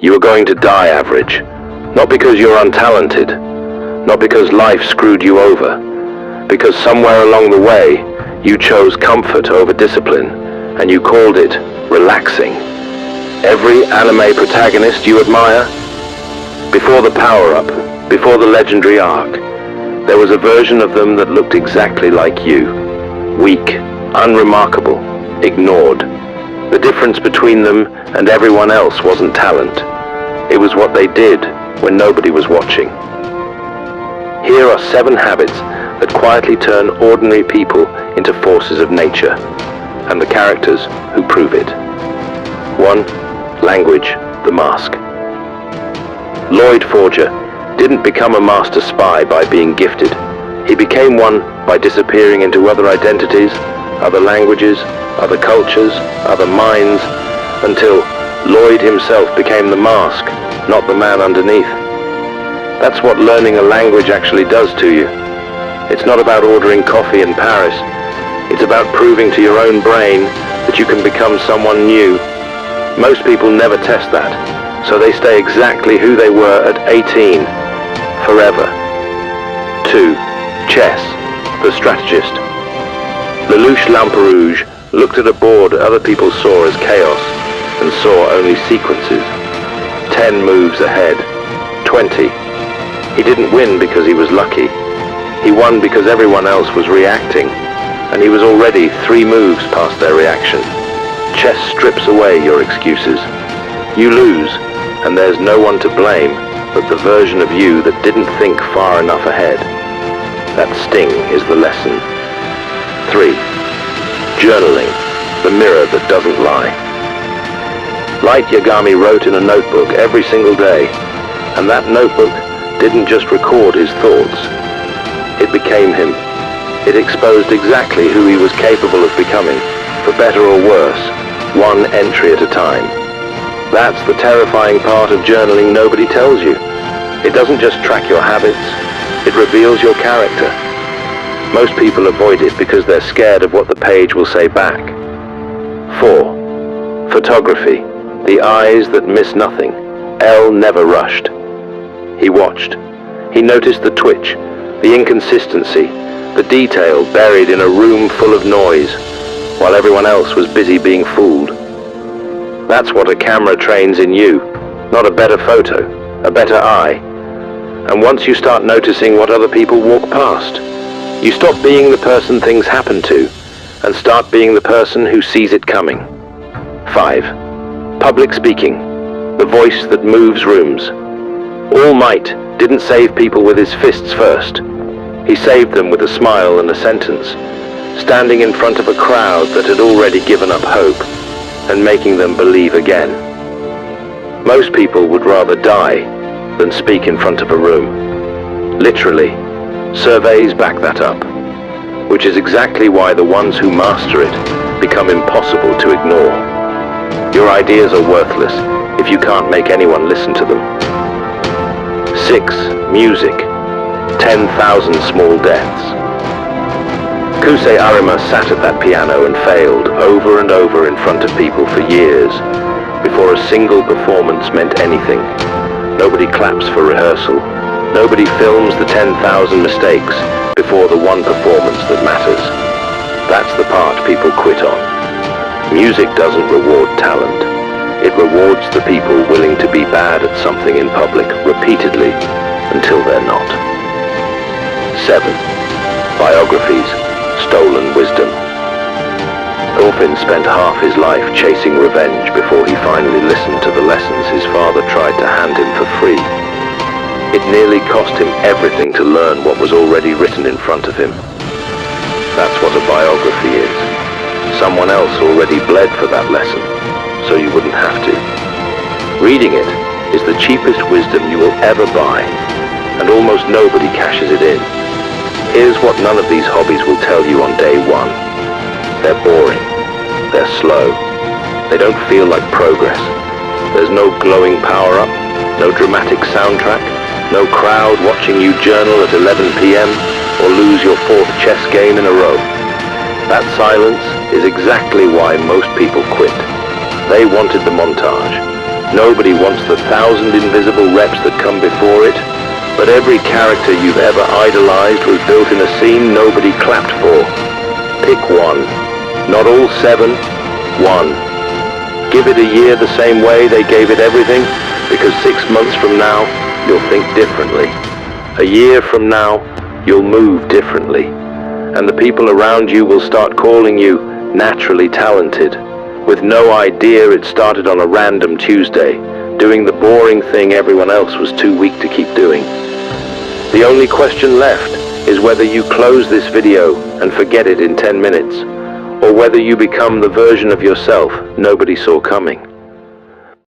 You are going to die average. Not because you're untalented, not because life screwed you over, because somewhere along the way you chose comfort over discipline and you called it relaxing. Every anime protagonist you admire, before the power-up, before the legendary arc, there was a version of them that looked exactly like you. Weak, unremarkable, ignored. The difference between them and everyone else wasn't talent. It was what they did when nobody was watching. Here are 7 habits that quietly turn ordinary people into forces of nature, and the characters who prove it. 1. Language, the mask. Loid Forger didn't become a master spy by being gifted. He became one by disappearing into other identities, other languages, other cultures, other minds, until Loid himself became the mask, not the man underneath. That's what learning a language actually does to you. It's not about ordering coffee in Paris. It's about proving to your own brain that you can become someone new. Most people never test that, so they stay exactly who they were at 18, forever. 2. Chess, the strategist. Lelouch Lamperouge looked at a board other people saw as chaos and saw only sequences. 10 moves ahead. 20. He didn't win because he was lucky. He won because everyone else was reacting, and he was already 3 moves past their reaction. Chess strips away your excuses. You lose, and there's no one to blame but the version of you that didn't think far enough ahead. That sting is the lesson. 3. Journaling, the mirror that doesn't lie. Light Yagami wrote in a notebook every single day, and that notebook didn't just record his thoughts. It became him. It exposed exactly who he was capable of becoming, for better or worse, one entry at a time. That's the terrifying part of journaling nobody tells you. It doesn't just track your habits, it reveals your character. Most people avoid it because they're scared of what the page will say back. 4. Photography, the eyes that miss nothing. L never rushed. He watched. He noticed the twitch, the inconsistency, the detail buried in a room full of noise, while everyone else was busy being fooled. That's what a camera trains in you, not a better photo, a better eye. And once you start noticing what other people walk past, you stop being the person things happen to, and start being the person who sees it coming. 5. Public speaking, the voice that moves rooms. All Might didn't save people with his fists first. He saved them with a smile and a sentence, standing in front of a crowd that had already given up hope, and making them believe again. Most people would rather die than speak in front of a room. Literally, surveys back that up, which is exactly why the ones who master it become impossible to ignore. Your ideas are worthless if you can't make anyone listen to them. 6. Music, 10,000 small deaths. Kousei Arima sat at that piano and failed over and over in front of people for years, before a single performance meant anything. Nobody claps for rehearsal. Nobody films the 10,000 mistakes before the one performance that matters. That's the part people quit on. Music doesn't reward talent. It rewards the people willing to be bad at something in public repeatedly until they're not. 7. Biographies, stolen wisdom. Thorfinn spent half his life chasing revenge before he finally listened to the lessons his father tried to hand him for free. It nearly cost him everything to learn what was already written in front of him. That's what a biography is. Someone else already bled for that lesson, so you wouldn't have to. Reading it is the cheapest wisdom you will ever buy, and almost nobody cashes it in. Here's what none of these hobbies will tell you on day one. They're boring. They're slow. They don't feel like progress. There's no glowing power-up, no dramatic soundtrack, no crowd watching you journal at 11 p.m. or lose your 4th chess game in a row. That silence is exactly why most people quit. They wanted the montage. Nobody wants the 1,000 invisible reps that come before it, but every character you've ever idolized was built in a scene nobody clapped for. Pick one. Not all 7, one. Give it a year the same way they gave it everything, because 6 months from now, you'll think differently. A year from now, you'll move differently. And the people around you will start calling you naturally talented, with no idea it started on a random Tuesday, doing the boring thing everyone else was too weak to keep doing. The only question left is whether you close this video and forget it in 10 minutes, or whether you become the version of yourself nobody saw coming.